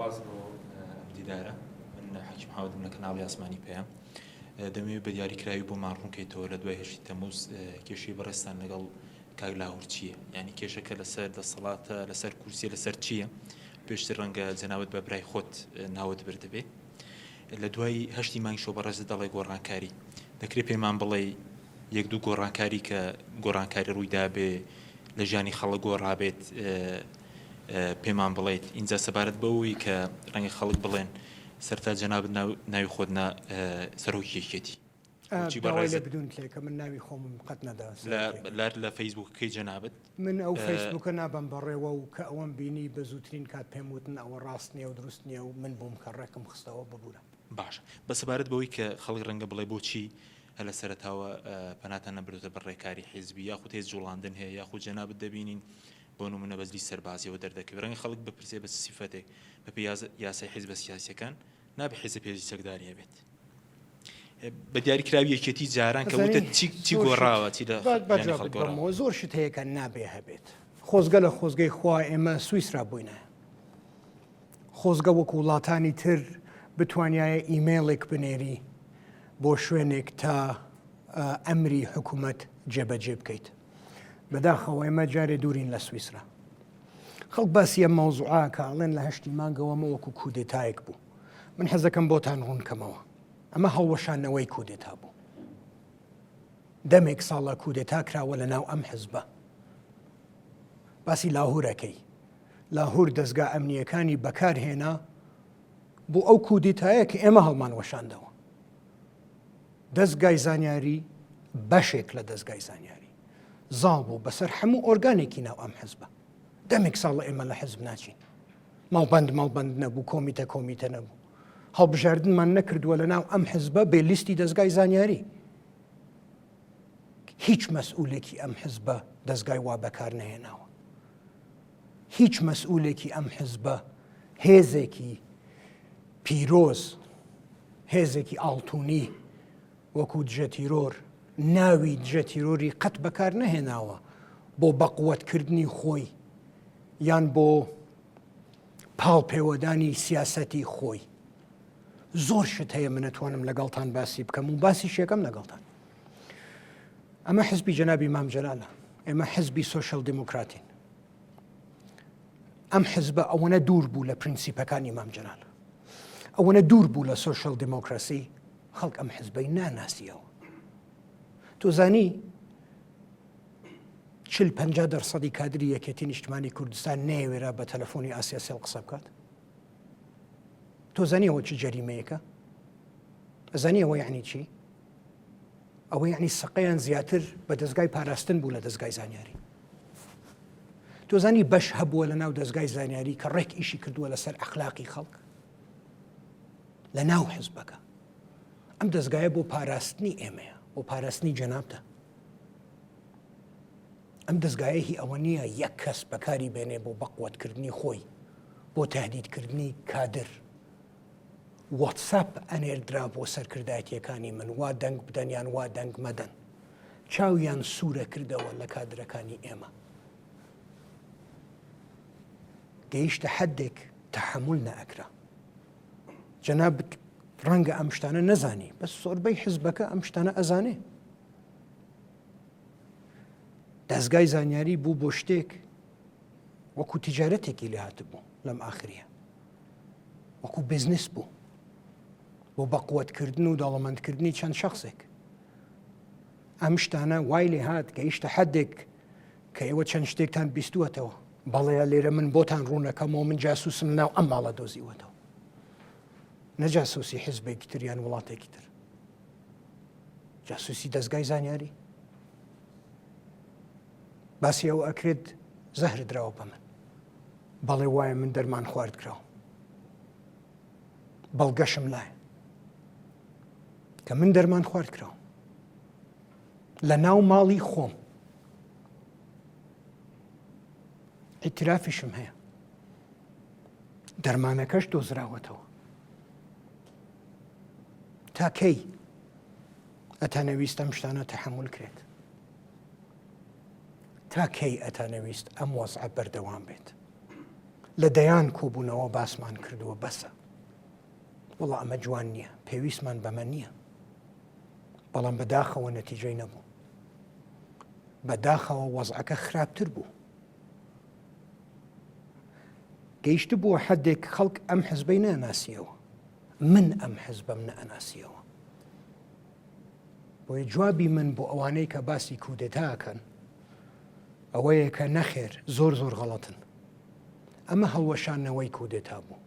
سپاس بۆ دیدارە من حەکیم حاوەدم لە کەناڵی ئاسمانی پێیان دەمەوێت بە دیاریکراوی بۆ ماڕوونکەیتەوە لە دوای هێشتی تەمووز کێشەی بەڕێستان لەگەڵ کاک لاهوور چییە؟ یعنی کێشەکە لەسەر دەسەڵاتە لەسەر کورسیە لەسەر چییە؟ پێشتر ڕەنگە جەناوت بە برای خۆت ناوت بردەبێ لە دوای هەشتی مانگ شۆ بەڕێزت دەڵێ گۆڕانکاری دەکرێت پێمان بڵێ یەک دوو گۆڕانکاری کە گۆڕانکاری ڕوویدا بێ لە ژیانی خەڵک گۆڕابێت پێمان بڵێیت اینجا سەبارەت بەوەی کە ڕەنگە خەڵک بڵێن سەرتا جەنابەت ناوی خۆت سەرۆکی یەکێتی بدون کە من ناوی خۆم قەت نەدا لە فەیسبووکەکەی جەنابەت من ئەو فەیسبووکە نابم بەڕێوە و کە ئەوەم بینی بە زووترین کات پێم وتن ئەوە ڕاست نییە و دروست نییە و من بووم کە ڕێکم خستەوە ببوورە باش بە سەبارەت بەوەی کە خەڵک ڕەنگە بڵێ بۆچی هە لە سەرەتاوە پەناتان نەبرێتە بەڕێکاری حیزبی یاخود هێز جوڵاندن هەیە یاخود جەنابەت دەبینین بۆ نمونە بەزلی سەربازیەوە دەردەکەوێت ڕەنگە خەڵک بپرسێ بە سیفەتێک بە یاسای حیزبە سیاسیەکان نابێت حیزب پێویستی چەکداریە بێت بە دیاریکراوی یەکێتی جاران کە وتە چی گۆڕاوە چی لە زۆر شت هەیە کە نابێ هەبێت خۆزگە لە خۆزگەی خوا ئێمە سویسرا بووینە خۆزگە وەکو وڵاتانی تر بتوانایە ئیمێڵێک بنێری بۆ شوێنێک تا ئەمری حکوومەت جێبەجێ بکەیت بەداخەوە ئێمە جارێ دوورین لە سویسرا خەڵک باسی ئەم مەوزوعا کاڵێن لە هەشتی مانگەوەمە وەکو کودێتایەک بوو من حەزەکەم بۆتان ڕوونکەمەوە ئەمە هەڵوەشانەوەی کودێتا بوو دەمێک ساڵە کودێتا کراوە لە ناو ئەم حیزبە باسی لاهورەکەی لاهور دەستگا ئەمنیەکانی بەکارهێنا بۆ ئەو کودێتایە کە ئێمە هەڵمان وەشاندەوە دەستگای زانیاری بەشێک لە دەستگای زانیاری زاڵ بوو بەسەر هەموو ئۆرگانێکی ناو ئەم حیزبە دەمێک ساڵە ئێمە لە حیزب ناچین ماڵبەند نەبوو کۆمیتە نەبوو هەڵبژاردنمان نەکردووە لە ناو ئەم حیزبە بێ لیستی دەستگای زانیاری هیچ مەسئولێکی ئەم حیزبە دەستگای وا بەکار نەهێناوە هیچ مەسئولێکی ئەم حیزبە هێزێکی پیرۆز هێزێکی ئاڵتوونی وەکو دژەتیرۆر ناوی دژەتیرۆری قەت بەکار نەهێناوە بۆ بەقوەتکردنی خۆی یان بۆ پاڵپێوەدانی سیاسەتی خۆی زۆر شت هەیە من نەتوانم لەگەڵتان باسی بکەم و باسی شێکەم لەگەڵتان ئەمە حزبی جەنابی مام جەلالە ئێمە حزبی سۆشەڵ دیموکراتین ئەم حزبە ئەوەنە دوور بوو لە پرینسیپەکانی مام جەلال ئەوەنە دوور بوو لە سۆشەڵ دیموکراسی خەڵک ئەم حزبەی ناناسیەوە تۆ زانی 40-50% کادری یەکێتی نیشتمانی کوردستان نەیەوێرا بە تەلەفۆنی ئاسیا سێڵ قسە بکات تۆ زانی ئەوە چ جەریمەیەکە ئەزانی ئەوە یعنی چی ئەوە یعنی سەقەیان زیاتر بە دەستگای پاراستن بوو لە دەستگای زانیاری تۆ زانی بەش هەبووە لە ناو دەستگای زانیاری کە ڕێک ئیشی کردووە لەسەر ئەخلاقی خەڵک لە ناو حیزبەکە ئەم دەستگایە بۆ پاراستنی ئێمەیە بۆ پاراستنی جەنابتە ئەم دەستگایە هی ئەوە نییە یەک کەس بەکاری بێنێ بۆ بەقوەتکردنی خۆی بۆ تهدیدکردنی کادر واتساپ ئەنێردرا بۆ سەرکردایەتیەکانی من وا دەنگ بدەن یان وا دەنگ مەدەن چاویان سوورە کردەوە لە کادرەکانی ئێمە گەیشتە حەدێک تەحەموڵ نەئەکرا جەناب ڕەنگە ئەم شتانە نەزانی بەس زۆربەی حیزبەکە ئەم شتانە ئەزانێ دەستگای زانیاری بوو بۆ شتێک وەکو تیجارەتێکی لێ هاتبوو لەم ئاخریە وەکو بیزنس بوو بۆ بەقوەتکردن و دەوڵەمەندکردنی چەند شەخصێک ئەم شتانە وای لێ هات گەیشتە حەدێک کە ئێوە چەند شتێکتان بیستووەتەوە بەڵێ لێرە من بۆتان ڕوونەکەمەوە من جاسووسم ناو ئەم ماڵە دۆزیوەتەوە نەجاسووسی حیزبێکی تر یان وڵاتێکی تر جاسووسی دەستگای زانیاری باسی ئەوە ئەکرێت زەهر دراوە بە من بەڵێ وایە من دەرمان خوارد کراوە بەڵگەشم لایە کە من دەرمان خوارد کراوە لە ناو ماڵی خۆم ئیترافیشم هەیە دەرمانەکەش دۆزراوەتەوە تا کەی ئەتانەویست ئەم شتانە تەحەموڵ کرێت تا کەی ئەتانەویست ئەم وەزعە بەردەوام بێت لە دەیان کۆبوونەوە باسمان کردووە بەسە وەڵا ئەمە جوان نییە پێویستمان بەمە نییە بەڵام بەداخەوە نەتیجەی نەبوو بەداخەوە وەزعەکە خراپتر بوو گەیشت بووە حەدێک خەڵک ئەم حزبەی نەئەناسیەوە من ئەم حزبەم نەئەناسیەوە بۆیە جوابی من بۆ ئەوانەی کە باسی کودێتاکەن ئەوەیە کە نەخێر زۆر زۆر غەڵەتن ئەمە هەڵوەشانەوەی کودێتا بوو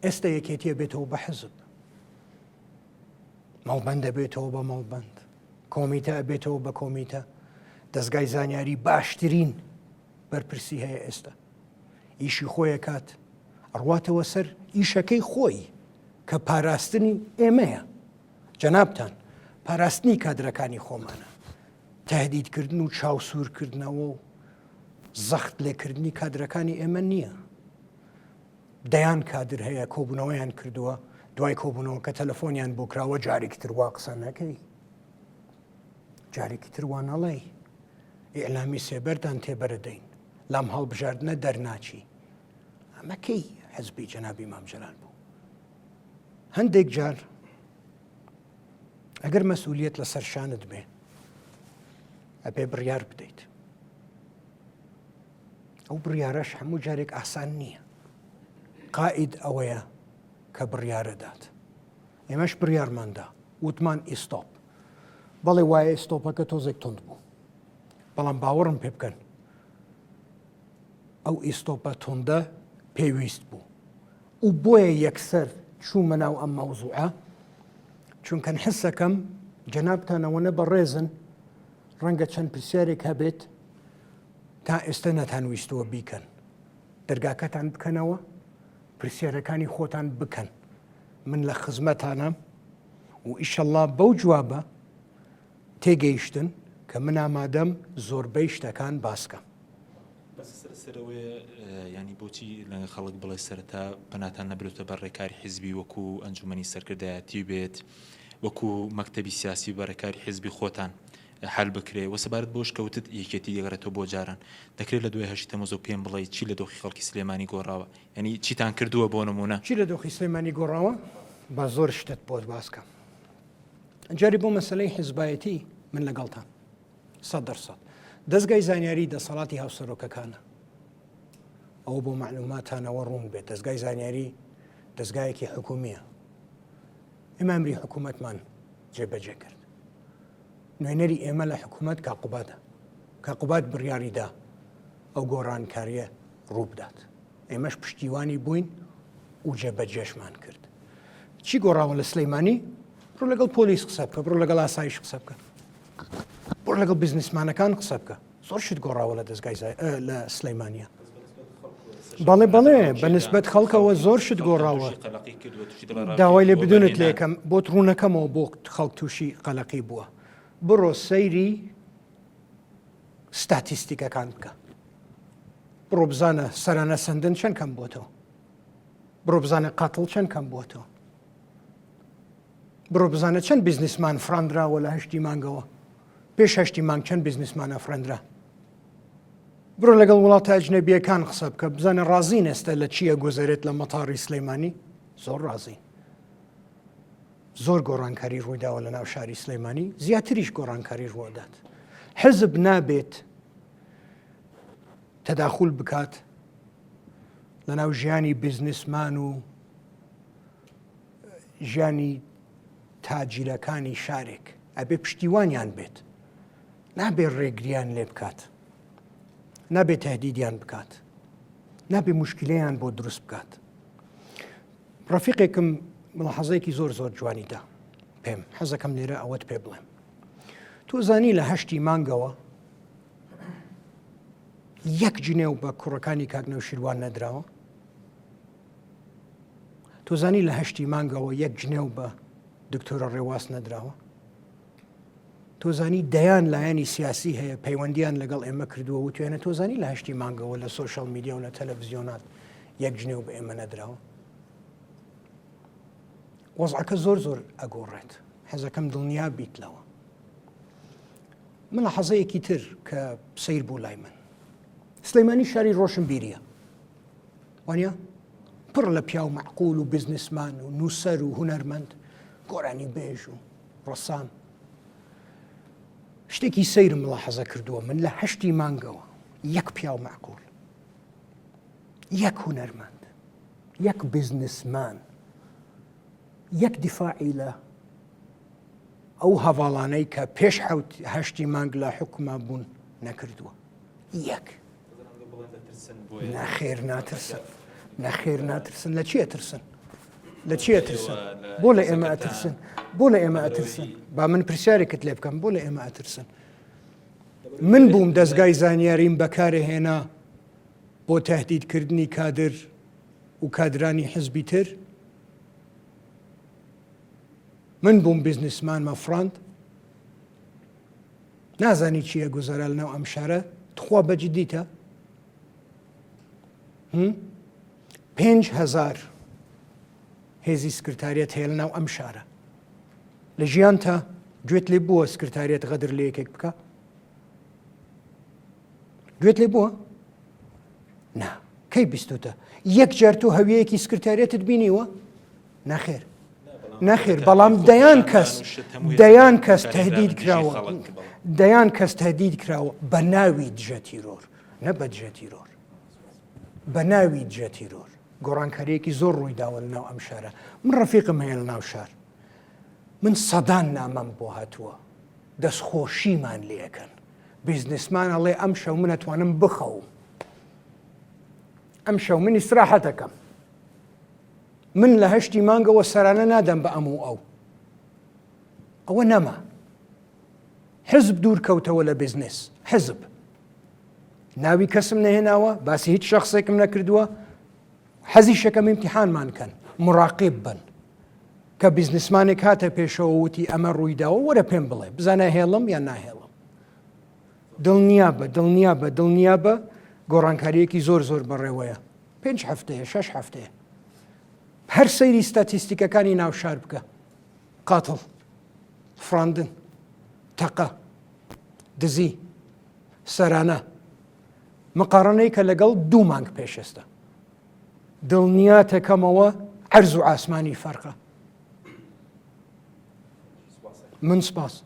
ئێستا یەکێتیە بێتەوە بە حزب مەڵبەندە بێتەوە بە مەڵبەند کۆمیتە ئەبێتەوە بە کۆمیتە دەستگای زانیاری باشترین بەرپرسی هەیە ئێستا ئیشی خۆیە کات ئەڕواتەوە سەر ئیشەکەی خۆی کە پاراستنی ئێمەیە جەنابتان پاراستنی کادرەکانی خۆمانە تەهدیدکردن و چاوسوورکردنەوە و زەخت لێکردنی کادرەکانی ئێمە نییە دەیان کادر هەیە کۆبوونەوەیان کردووە دوای کۆبوونەوە کە تەلەفۆنیان بۆ کراوە جارێکی تر وا قسە نەکەی جارێکی تر وا نەڵێی ئیعلامی سێبەردان تێبەرەدەین لام هەڵبژاردنە دەرناچی ئەمە کەی حزبی جەنابی مام جەلال بوو هەندێک جار ئەگەر مەسئولیەت لەسەر شانت بێ ئەبێ بڕیار بدەیت ئەو بڕیارەش هەموو جارێک ئاسان نییە قائید ئەوەیە کە بڕیارەدات ئێمەش بڕیارماندا وتمان ئیستۆپ بەڵێ وایە ئیستۆپەکە تۆزێک تند بوو بەڵام باوەڕم پێ بکەن ئەو ئیستۆپە توندە پێویست بوو و بۆیە یەکسەر چوومە ناو ئەم مەوزوعە چونکە حسەکەم جەنابتانەوەنە بەڕێزن ڕەنگە چەند پرسیارێک هەبێت تا ئێستا نەتانویستەوە بیکەن دەرگاکەتان بکەنەوە پرسیارەکانی خۆتان بکەن من لە خزمەتانم و ئیشەڵڵا بەو جوابە تێگەیشتن کە من ئامادەم زۆربەی شتەکان باسکەم سەرەوەی ینی بۆچی لە خەڵک بڵێ سەرەتا بەناتان نەبرێتە بە ڕێکاری حیزبی وەکو ئەنجومەنی سەرکردایەتی بێت وەکو مەکتەبی سیاسی بەڕێکاری حیزبی خۆتان حل بکرێ و سەبارەت بۆش کەوتت یەکێتی دەگەڕێتەوە بۆ جاران دەکرێت لە دوای هەشتی تەمووز و پێم بڵێ چی لە دۆخی خەڵکی سلێمانی گۆڕاوە ینی چیتان کردووە بۆ نمونە چی لە دۆخی سلێمانی گۆڕاوە با زۆر شتت بۆت باسکەم جاری بۆ مەسلەی حیزبایەتی من لەگەڵتان 100% دەستگای زانیاری دەسەڵاتی هاوسەرۆکەکانە ئەوە بۆ معلوماتانەوە ڕوون بێت دەستگای زانیاری دەستگایەکی حکومیە ئێمە ئەمری حکوومەتمان جێبەجێ کرد نوێنەری ئێمە لە حکوومەت کاقوبات بڕیاریدا ئەو گۆڕانکاریە ڕوو بدات ئێمەش پشتیوانی بووین و جێبەجێشمان کرد چی گۆڕاوە لە سلەیمانی بڕۆ لەگەڵ پۆلیس قسە بکە بڕۆ لەگەڵ ئاسایش قسە بکە بڕۆ لەگەڵ بیزنسمانەکان قسە بکە زۆر شت گۆڕاوە لە دەستگای لە سلەیمانیە بەڵێ بە نسبەت خەڵکەوە زۆر شت گۆڕاوە داوای لێ بدونت لێکەم بۆ ڕوونەکەمەوە بۆ خەڵک تووشی قەلەقی بووە بڕۆ سەیری ستاتیستیکەکان بکە بڕۆ بزانە سەرانە سندن چەند کەم بۆتەوە بڕۆ بزانە قاتڵ چەند کەم بۆتەوە بڕۆ بزانە چەند بیزنسمان فراندراوە لە هەشتی مانگەوە پێش هەشتی مانگ چەند بیزنسمانە فرەندرا بڕۆ لەگەڵ وڵاتە ئەجنەبیەکان قسە بکە بزانە ڕازین ئێستا لە چییە گۆزەرێت لە مەتاڕی سلەیمانی زۆر ڕازین زۆر گۆڕانکاری ڕوویداوە لە ناو شاری سلەیمانی زیاتریش گۆڕانکاری ڕوودات حزب نابێت تەداخل بکات لە ناو ژیانی بیزنسمان و ژیانی تاجیرەکانی شارێک ئەبێ پشتیوانیان بێت نابێت ڕێگریان لێ بکات نابێت تهدیدیان بکات نابێت مشکلەیان بۆ دروست بکات ڕەفیقێکم مڵاحەزەیەکی زۆر جوانیدا پێم حەزەکەم لێرە ئەوەت پێ بڵێم تۆ زانی لە هەشتی مانگەوە یەک جنێو بە کوڕەکانی کاکنەو شیروان نەدراوە تۆ زانی لە هەشتی مانگەوە یەک جنێو بە دکتۆرە ڕێواز نەدراوە تۆ زانی دەیان لایەنی سیاسی هەیە پەیوەندیان لەگەڵ ئێمە کردووە و توێنە تۆ زانی لە هەشتی مانگەوە لە سۆشەڵ میدیا و لە تەلەڤیزیۆنات یەک جنێو بە ئێمە نەدراوە وەزعەکە زۆر ئەگۆڕێت حەزەکەم دڵنیا بیتلەوە من لە حەزەیەکی تر کە سیر بوو لای من سلەیمانی شاری ڕۆشنبیریە وانیا پڕ لە پیا و معقول و بزنسمان و نووسەر و هونەرمەند گۆرانی بێژ و ڕەسام شتێکی سەیرم ملاحەزە کردووە من لە 8 مانگەوە یەک پیا و معقول یەک هونەرمەند یەک بزنسمان یەک دیفاعی لە ئەو هەواڵانەی کە پێش 8 مانگ لە حکومە بوون نەکردووە یەک نەخێر ناترسن نەخێر ناترسن لە چیە ترسن لە چیە ترسن بۆ لە ئێمە ئەترسن بۆ لە ئێمە ئەترسن با من پرسیارێکت لێ بکەم بۆ لە ئێمە ئەترسن من بووم دەستگای زانیاریم بەکارهێنا بۆ تهدیدکردنی کادر و کادرانی حزبی تر من بووم بیزنسمان مەفڕاند نازانی چییە گوزەرە لەناو ئەم شارە تخوا بەجددیتە 5,000 هێزی سکرتاریەت هەیە لەناو ئەم شارە لە ژیان تا گوێت لێ بووە سکرتاریەت غەدر لە یەکێک بکە گوێت لێ بووە نا کەی بیستوتە یەک جار تۆ هەویەیەکی سکرتاریەتت بینیوە نەخێر نەخێر بەڵام دەیان کەس تهدید کراوە دەیان کەس تهدید کراوە بە ناوی دژە تیرۆر نە بە دژە تیرۆر بە ناوی دژە تیرۆر گۆڕانکاریەکی زۆر ڕووی داوە لەناو ئەم شارە من ڕەفیقم هەیە لەناو شار من سەدان نامەم بۆ هاتووە دەستخۆشیمان لێەکەن بیزنسمان ئەڵێ ئەم شەو من ئەتوانم بخەوم ئەم شەو من ئیستراحەتەکەم من لە 8 مانگەوە سەرانە نادەم بە ئەم و ئەوە نەما حزب دوور کەوتەوە لە بیزنس حزب ناوی کەسم نەهێناوە باسی هیچ شخصێکم نەکردووە حەزی شەکەم ئیمتیحانمان کەن مراقب بن کە بیزنسمانێک هاتە پێشەوە وتی ئەمە ڕوویداوە وەرە پێم بڵێ بزانە هێڵم یان ناهێڵم دڵنیا بە گۆڕانکاریەکی زۆر بەڕێوەیە 5 هەفتەیە 6 هەفتەیە هەر سەیری ستاتیستیکەکانی ناو شار بکە قاتڵ فراندن تەقە دزی سەرانە مقارنەی کە لەگەڵ 2 مانگ پێشەستە دڵنیاتەکەمەوە عەرز و ئاسمانی فەرقە من سپاس